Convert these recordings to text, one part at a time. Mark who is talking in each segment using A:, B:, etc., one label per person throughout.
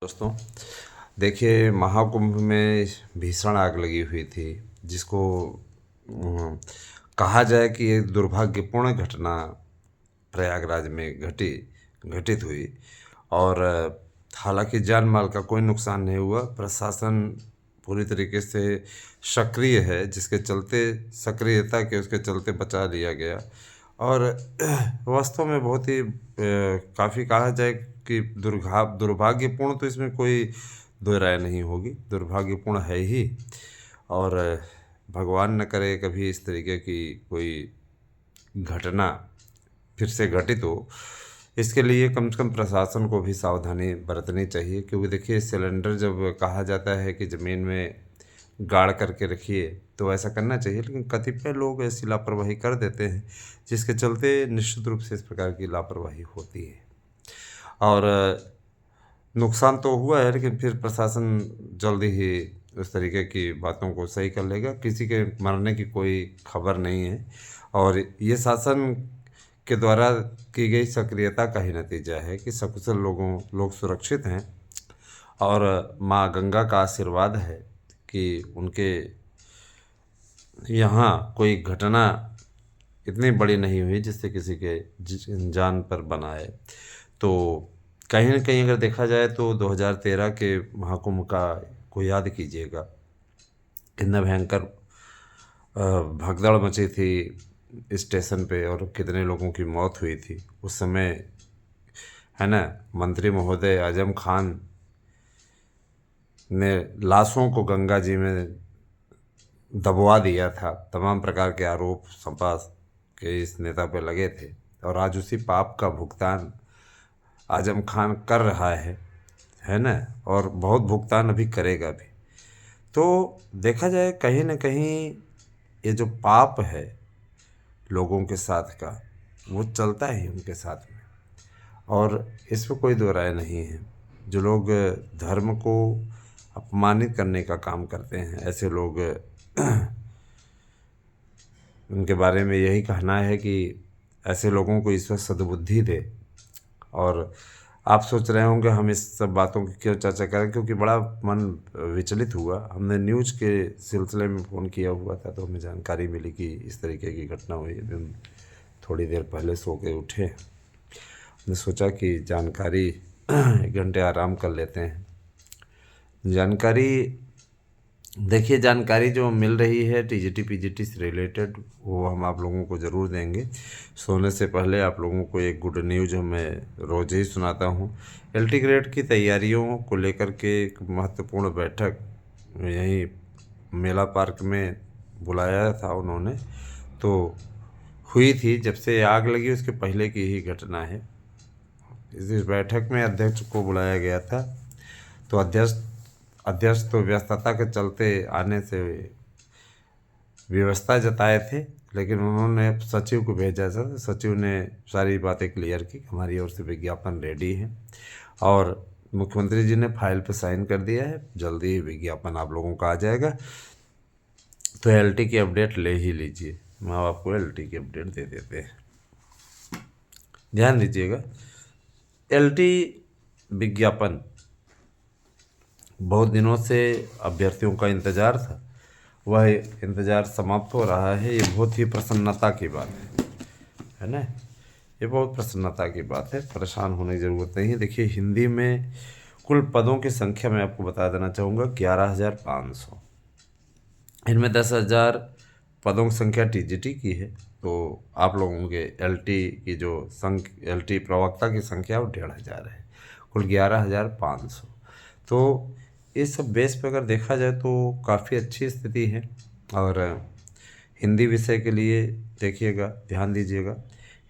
A: दोस्तों, देखिए महाकुंभ में भीषण आग लगी हुई थी जिसको कहा जाए कि एक दुर्भाग्यपूर्ण घटना प्रयागराज में घटित हुई। और हालांकि जान माल का कोई नुकसान नहीं हुआ। प्रशासन पूरी तरीके से सक्रिय है, जिसके चलते सक्रियता के उसके चलते बचा लिया गया। और वास्तव में बहुत ही काफ़ी कहा जाए कि दुर्भाग्यपूर्ण, तो इसमें कोई दो राय नहीं होगी, दुर्भाग्यपूर्ण है ही। और भगवान न करे कभी इस तरीके की कोई घटना फिर से घटित हो। इसके लिए कम से कम प्रशासन को भी सावधानी बरतनी चाहिए, क्योंकि देखिए सिलेंडर जब कहा जाता है कि ज़मीन में गाड़ करके रखिए तो ऐसा करना चाहिए, लेकिन कतिपय लोग ऐसी लापरवाही कर देते हैं जिसके चलते निश्चित रूप से इस प्रकार की लापरवाही होती है। और नुकसान तो हुआ है, लेकिन फिर प्रशासन जल्दी ही उस तरीके की बातों को सही कर लेगा। किसी के मरने की कोई खबर नहीं है, और ये शासन के द्वारा की गई सक्रियता का ही नतीजा है कि सकुशल लोग सुरक्षित हैं। और माँ गंगा का आशीर्वाद है कि उनके यहाँ कोई घटना इतनी बड़ी नहीं हुई जिससे किसी के जान पर बनाए। तो कहीं न कहीं अगर देखा जाए तो 2013 के महाकुंभ का को याद कीजिएगा, कितना भयंकर भगदड़ मची थी स्टेशन पे और कितने लोगों की मौत हुई थी उस समय, है ना। मंत्री महोदय आजम खान ने लाशों को गंगा जी में दबवा दिया था। तमाम प्रकार के आरोप सपा के इस नेता पे लगे थे, और आज उसी पाप का भुगतान आजम खान कर रहा है ना। और बहुत भुगतान अभी करेगा भी। तो देखा जाए कहीं न कहीं ये जो पाप है लोगों के साथ का, वो चलता ही उनके साथ में, और इसमें कोई दो राय नहीं है। जो लोग धर्म को अपमानित करने का काम करते हैं, ऐसे लोग उनके बारे में यही कहना है कि ऐसे लोगों को ईश्वर सद्बुद्धि दे। और आप सोच रहे होंगे हम इस सब बातों की क्यों चर्चा करें, क्योंकि बड़ा मन विचलित हुआ। हमने न्यूज़ के सिलसिले में फ़ोन किया हुआ था, तो हमें जानकारी मिली कि इस तरीके की घटना हुई। अभी हम थोड़ी देर पहले सो के उठे, हमने सोचा कि जानकारी 1 घंटे आराम कर लेते हैं। जानकारी देखिए, जानकारी जो मिल रही है टीजीटी पीजीटी से रिलेटेड, वो हम आप लोगों को ज़रूर देंगे। सोने से पहले आप लोगों को एक गुड न्यूज़ मैं रोज़ ही सुनाता हूँ। एलटी ग्रेड की तैयारियों को लेकर के एक महत्वपूर्ण बैठक यहीं मेला पार्क में बुलाया था उन्होंने, तो हुई थी। जब से आग लगी उसके पहले की ही घटना है। इस बैठक में अध्यक्ष को बुलाया गया था, तो अध्यक्ष तो व्यस्तता के चलते आने से व्यवस्था जताए थे, लेकिन उन्होंने सचिव को भेजा था। तो सचिव ने सारी बातें क्लियर की, हमारी ओर से विज्ञापन रेडी है, और मुख्यमंत्री जी ने फाइल पे साइन कर दिया है। जल्दी ही विज्ञापन आप लोगों का आ जाएगा। तो एलटी की अपडेट ले ही लीजिए, हम आपको एलटी की अपडेट दे देते हैं। ध्यान दीजिएगा, एलटी विज्ञापन बहुत दिनों से अभ्यर्थियों का इंतज़ार था, वह इंतज़ार समाप्त हो रहा है। ये बहुत ही प्रसन्नता की बात है ना। ये बहुत प्रसन्नता की बात है, परेशान होने की ज़रूरत नहीं है। देखिए, हिंदी में कुल पदों की संख्या मैं आपको बता देना चाहूँगा 11,500। इनमें 10,000 पदों की संख्या टीजीटी की है। तो आप लोगों के एलटी की जो एलटी प्रवक्ता की संख्या वो 1,500 है। कुल 11,500। तो इस सब बेस पे अगर देखा जाए तो काफ़ी अच्छी स्थिति है। और हिंदी विषय के लिए देखिएगा, ध्यान दीजिएगा,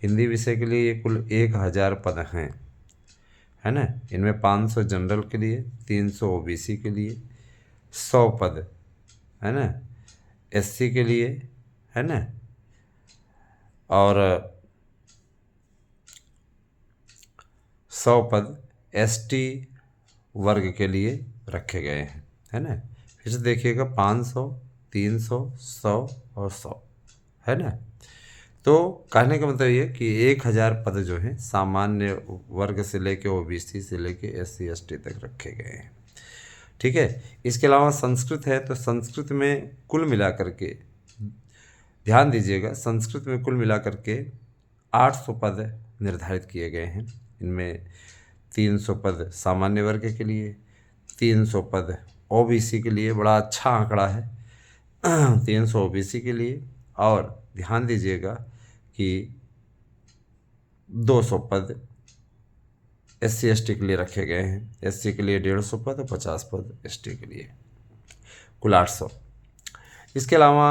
A: हिंदी विषय के लिए कुल 1,000 पद हैं, है ना। इनमें 500 जनरल के लिए, 300 ओबीसी के लिए, 100 पद, है ना, एससी के लिए, है ना, और 100 पद एसटी वर्ग के लिए रखे गए हैं, है ना। फिर से देखिएगा, 500, 300, 100 और 100, है ना। तो कहने का मतलब ये कि 1000 पद जो हैं सामान्य वर्ग से लेके ओबीसी से लेके SC ST तक रखे गए हैं। ठीक है। इसके अलावा संस्कृत है, तो संस्कृत में कुल मिलाकर के ध्यान दीजिएगा, संस्कृत में कुल मिलाकर के 800 पद निर्धारित किए गए हैं। इनमें 300 पद सामान्य वर्ग के लिए, 300 पद ओबीसी के लिए, बड़ा अच्छा आंकड़ा है 300 ओबीसी के लिए, और ध्यान दीजिएगा कि 200 पद SC ST के लिए रखे गए हैं। SC के लिए 150 पद और 50 पद ST के लिए, कुल 800। इसके अलावा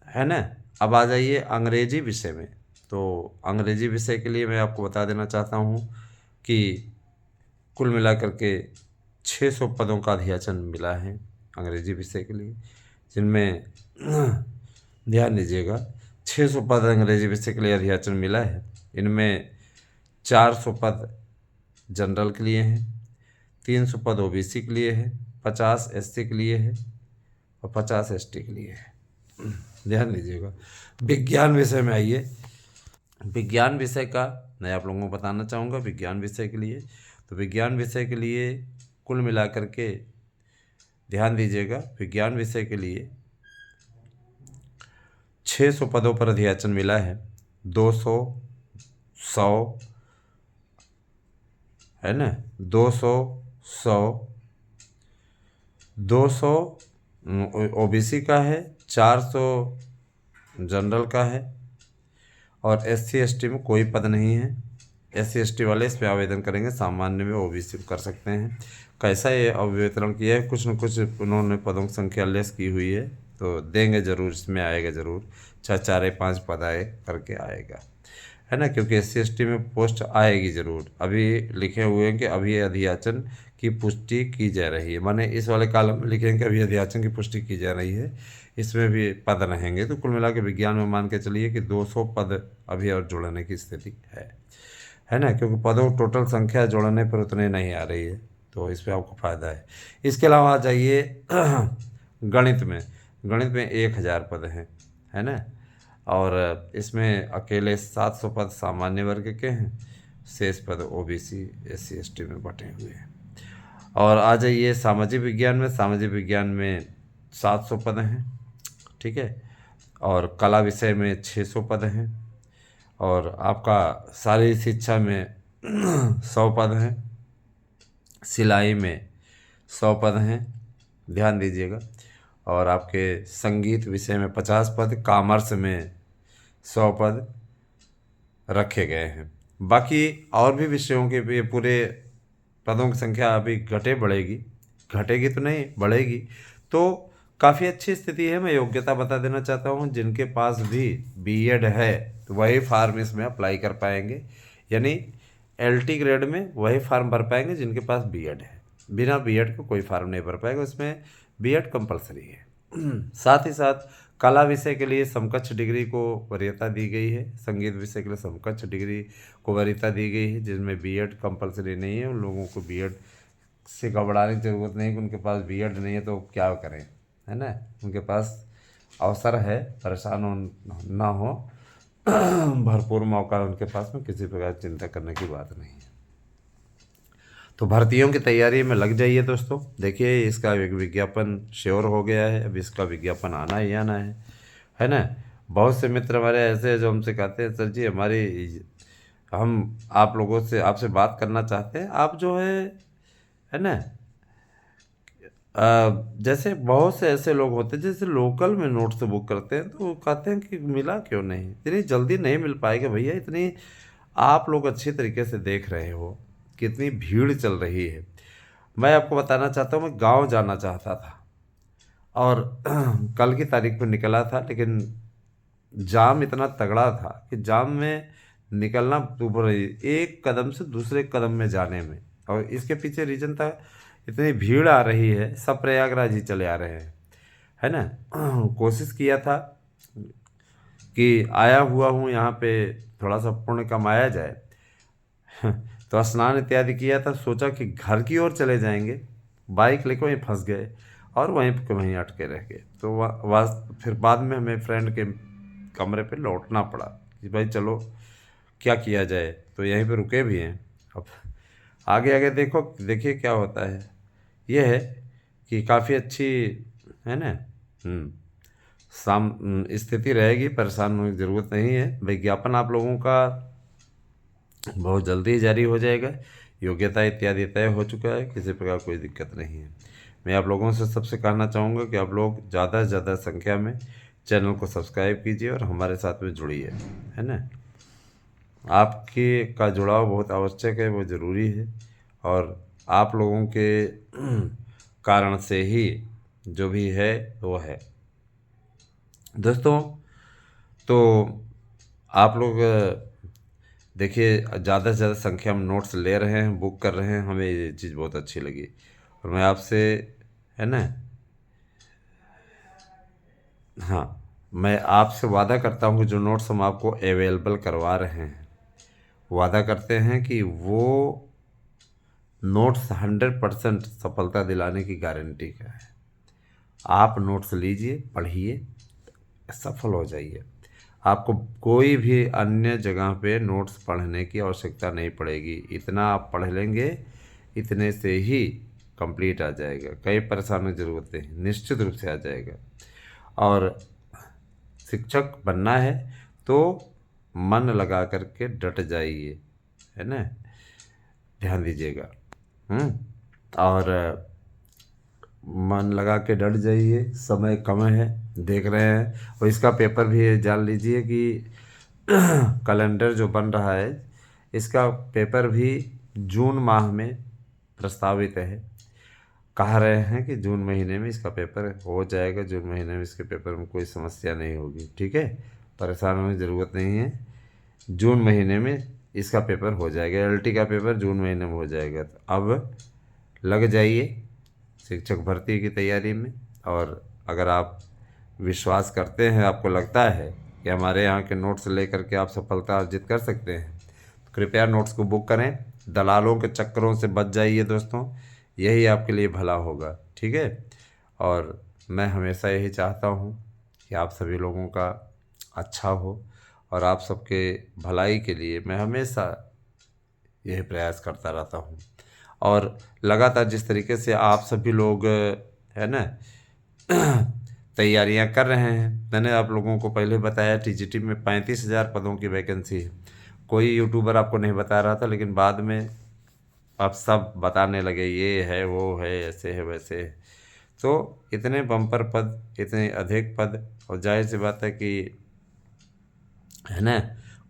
A: है ना, अब आ जाइए अंग्रेजी विषय में। तो अंग्रेजी विषय के लिए मैं आपको बता देना चाहता हूँ कि कुल मिलाकर के 600 पदों का अधियाचन मिला है अंग्रेजी विषय के लिए, जिनमें ध्यान दीजिएगा 600 पद अंग्रेजी विषय के लिए अधियाचन मिला है। इनमें 400 पद जनरल के लिए हैं, 300 पद ओबीसी के लिए है, 50 SC के लिए है और 50 ST के लिए है। ध्यान दीजिएगा। विज्ञान विषय में आइए। विज्ञान विषय का मैं आप लोगों को बताना चाहूँगा। विज्ञान विषय के लिए, तो विज्ञान विषय के लिए कुल मिलाकर के ध्यान दीजिएगा, विज्ञान विषय के लिए 600 पदों पर अधियाचन मिला है। 200, 100 है ना, 200, 200 ओबीसी का है, 400 जनरल का है और SC ST में कोई पद नहीं है। SC ST वाले इस पर आवेदन करेंगे, सामान्य में ओबीसी कर सकते हैं। कैसा ये अवितरण किया है, कुछ न कुछ उन्होंने पदों की संख्या लेस की हुई है, तो देंगे ज़रूर, इसमें आएगा ज़रूर, चाहे 4 या 5 पद आए करके आएगा, है ना, क्योंकि SC ST में पोस्ट आएगी ज़रूर। अभी लिखे हुए हैं कि अभी अधियाचन की पुष्टि की जा रही है, माने इस वाले कॉलम में लिखे हैं कि अभी अधियाचन की पुष्टि की जा रही है, इसमें भी पद रहेंगे। तो कुल मिला के विज्ञान में मान के चलिए कि 200 पद अभी और जोड़ने की स्थिति है ना, क्योंकि पदों की टोटल संख्या जोड़ने पर उतने नहीं आ रही है, तो इस पर आपको फ़ायदा है। इसके अलावा आ जाइए गणित में। गणित में 1000 पद हैं, है ना, और इसमें अकेले 700 पद सामान्य वर्ग के हैं, शेष पद ओबीसी SC ST में बटे हुए हैं। और आ जाइए सामाजिक विज्ञान में। सामाजिक विज्ञान में 700 पद हैं, ठीक है, और कला विषय में 600 पद हैं, और आपका शारीरिक शिक्षा में 100 पद हैं, सिलाई में 100 पद हैं, ध्यान दीजिएगा, और आपके संगीत विषय में 50 पद, कॉमर्स में 100 पद रखे गए हैं। बाकी और भी विषयों के भी पूरे पदों की संख्या अभी घटेगी तो नहीं, बढ़ेगी, तो काफ़ी अच्छी स्थिति है। मैं योग्यता बता देना चाहता हूँ, जिनके पास भी BEd है तो वही फार्म इसमें अप्लाई कर पाएंगे, यानी LT ग्रेड में वही फार्म भर पाएंगे जिनके पास BEd है। बिना BEd को कोई फार्म नहीं भर पाएगा, इसमें BEd कंपलसरी है। साथ ही साथ कला विषय के लिए समकक्ष डिग्री को वरीयता दी गई है, संगीत विषय के लिए समकक्ष डिग्री को वरीयता दी गई है, जिसमें BEd कंपलसरी नहीं है। उन लोगों को BEd से घबराने की ज़रूरत नहीं कि उनके पास BEd नहीं है तो क्या करें, है ना, उनके पास अवसर है, परेशान ना हो भरपूर मौका उनके पास में, किसी प्रकार चिंता करने की बात नहीं है। तो भर्तियों की तैयारी में लग जाइए दोस्तों। देखिए इसका एक विज्ञापन श्योर हो गया है, अब इसका विज्ञापन आना ही आना है ना। बहुत से मित्र हमारे ऐसे हैं जो हमसे कहते हैं सर जी हम आप लोगों से आपसे बात करना चाहते हैं, आप जो है ना, जैसे बहुत से ऐसे लोग होते हैं जैसे लोकल में नोट्स बुक करते हैं, तो कहते हैं कि मिला क्यों नहीं, इतनी जल्दी नहीं मिल पाएगा भैया, इतनी आप लोग अच्छी तरीके से देख रहे हो कितनी भीड़ चल रही है। मैं आपको बताना चाहता हूँ, मैं गांव जाना चाहता था और कल की तारीख पर निकला था, लेकिन जाम इतना तगड़ा था कि जाम में निकलना ऊपर एक कदम से दूसरे कदम में जाने में, और इसके पीछे रीज़न था इतनी भीड़ आ रही है, सब प्रयागराज ही चले आ रहे हैं, है ना। कोशिश किया था कि आया हुआ हूँ यहाँ पे थोड़ा सा पुण्य कमाया जाए तो स्नान इत्यादि किया था, सोचा कि घर की ओर चले जाएंगे, बाइक लेकर वहीं फंस गए और वहीं अटके रह गए। तो फिर बाद में हमें फ्रेंड के कमरे पे लौटना पड़ा कि भाई चलो क्या किया जाए, तो यहीं पे रुके भी हैं। अब आगे आगे देखिए क्या होता है। ये है कि काफ़ी अच्छी, है ना, स्थिति रहेगी, परेशान होने की ज़रूरत नहीं है। विज्ञापन आप लोगों का बहुत जल्दी ही जारी हो जाएगा, योग्यता इत्यादि तय हो चुका है, किसी प्रकार कोई दिक्कत नहीं है। मैं आप लोगों से सबसे कहना चाहूँगा कि आप लोग ज़्यादा से ज़्यादा संख्या में चैनल को सब्सक्राइब कीजिए और हमारे साथ में जुड़िए, है ना। आपके का जुड़ाव बहुत आवश्यक है, वो ज़रूरी है, और आप लोगों के कारण से ही जो भी है वो है दोस्तों। तो आप लोग देखिए, ज़्यादा से ज़्यादा संख्या में नोट्स ले रहे हैं, बुक कर रहे हैं, हमें ये चीज़ बहुत अच्छी लगी। और मैं आपसे, है ना, हाँ, मैं आपसे वादा करता हूँ कि जो नोट्स हम आपको अवेलेबल करवा रहे हैं, वादा करते हैं कि वो नोट्स 100% सफलता दिलाने की गारंटी का है। आप नोट्स लीजिए, पढ़िए, सफल हो जाइए। आपको कोई भी अन्य जगह पे नोट्स पढ़ने की आवश्यकता नहीं पड़ेगी। इतना आप पढ़ लेंगे, इतने से ही कंप्लीट आ जाएगा, कई परेशानी की ज़रूरत नहीं, निश्चित रूप से आ जाएगा। और शिक्षक बनना है तो मन लगा करके डट जाइए, है ना, ध्यान दीजिएगा। और मन लगा के डट जाइए, समय कम है, देख रहे हैं। और इसका पेपर भी जान लीजिए कि कैलेंडर जो बन रहा है, इसका पेपर भी जून माह में प्रस्तावित है। कह रहे हैं कि जून महीने में इसका पेपर हो जाएगा, जून महीने में इसके पेपर में कोई समस्या नहीं होगी, ठीक है, परेशान होने की ज़रूरत नहीं है। जून महीने में इसका पेपर हो जाएगा, एलटी का पेपर जून महीने में हो जाएगा। तो अब लग जाइए शिक्षक भर्ती की तैयारी में। और अगर आप विश्वास करते हैं, आपको लगता है कि हमारे यहाँ के नोट्स लेकर के आप सफलता अर्जित कर सकते हैं, तो कृपया नोट्स को बुक करें। दलालों के चक्करों से बच जाइए दोस्तों, यही आपके लिए भला होगा, ठीक है। और मैं हमेशा यही चाहता हूँ कि आप सभी लोगों का अच्छा हो, और आप सबके भलाई के लिए मैं हमेशा यही प्रयास करता रहता हूँ। और लगातार जिस तरीके से आप सभी लोग, है ना, तैयारियां कर रहे हैं, मैंने आप लोगों को पहले बताया टीजीटी में 35,000 पदों की वैकेंसी है। कोई यूट्यूबर आपको नहीं बता रहा था, लेकिन बाद में आप सब बताने लगे, ये है, वो है, ऐसे है, वैसे है। तो इतने बम्पर पद, इतने अधिक पद, और जाहिर सी बात है कि, है ना,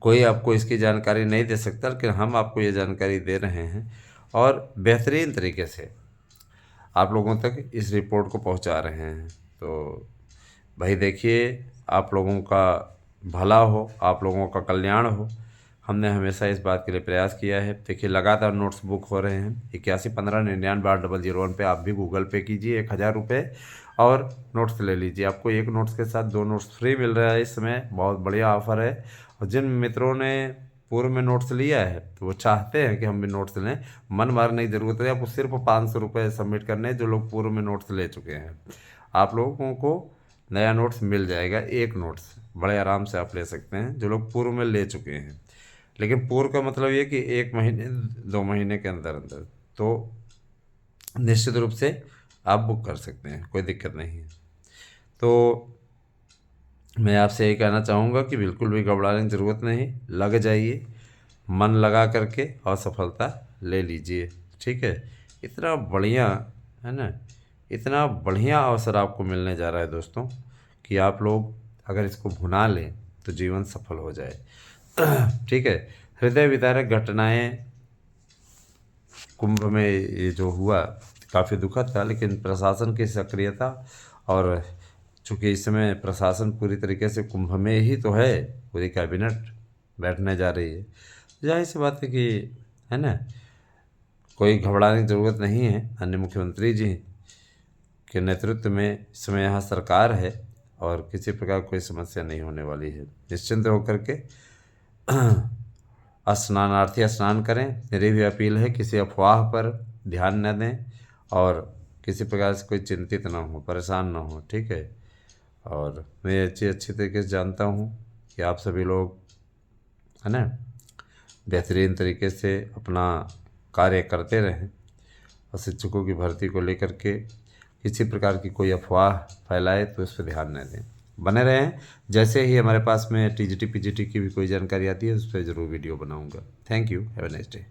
A: कोई आपको इसकी जानकारी नहीं दे सकता, लेकिन हम आपको ये जानकारी दे रहे हैं और बेहतरीन तरीके से आप लोगों तक इस रिपोर्ट को पहुंचा रहे हैं। तो भाई देखिए, आप लोगों का भला हो, आप लोगों का कल्याण हो, हमने हमेशा इस बात के लिए प्रयास किया है। देखिए, लगातार नोट्स बुक हो रहे हैं। 8115998001 पे आप भी गूगल पे कीजिए 1,000 रुपये और नोट्स ले लीजिए। आपको एक नोट्स के साथ 2 नोट्स फ्री मिल रहा है इस समय, बहुत बढ़िया ऑफर है। और जिन मित्रों ने पूर्व में नोट्स लिया है, तो वो चाहते हैं कि हम भी नोट्स लें, मन मारने की ज़रूरत है। आपको सिर्फ 500 रुपये सबमिट करने हैं, जो लोग पूर्व में नोट्स ले चुके हैं। आप लोगों को नया नोट्स मिल जाएगा, एक नोट्स बड़े आराम से आप ले सकते हैं, जो लोग पूर्व में ले चुके हैं। लेकिन पूर्व का मतलब ये कि 1 महीने 2 महीने के अंदर अंदर, तो निश्चित रूप से आप बुक कर सकते हैं, कोई दिक्कत नहीं है। तो मैं आपसे यही कहना चाहूँगा कि बिल्कुल भी घबराने की ज़रूरत नहीं, लग जाइए, मन लगा करके, और सफलता ले लीजिए, ठीक है। इतना बढ़िया, है ना, इतना बढ़िया अवसर आपको मिलने जा रहा है दोस्तों, कि आप लोग अगर इसको भुना लें तो जीवन सफल हो जाए। ठीक है। हृदय विदारक घटनाएं कुंभ में ये जो हुआ काफ़ी दुखद था, लेकिन प्रशासन की सक्रियता, और चूँकि इस समय प्रशासन पूरी तरीके से कुंभ में ही तो है, पूरी कैबिनेट बैठने जा रही है, जाहिर सी बात है कि, है ना, कोई घबराने की ज़रूरत नहीं है। अन्य मुख्यमंत्री जी के नेतृत्व में इस समय यहाँ सरकार है, और किसी प्रकार कोई समस्या नहीं होने वाली है। निश्चिंत होकर के स्नानार्थी स्नान करें। मेरी भी अपील है, किसी अफवाह पर ध्यान न दें, और किसी प्रकार से कोई चिंतित ना हो, परेशान ना हो, ठीक है। और मैं अच्छी तरीके से जानता हूँ कि आप सभी लोग है ना, बेहतरीन तरीके से अपना कार्य करते रहें और शिक्षकों की भर्ती को लेकर के किसी प्रकार की कोई अफवाह फैलाए तो इस पर ध्यान न दें, बने रहें। जैसे ही हमारे पास में टीजीटी पीजीटी की भी कोई जानकारी आती है उस पर ज़रूर वीडियो बनाऊंगा। Thank you, have a nice day.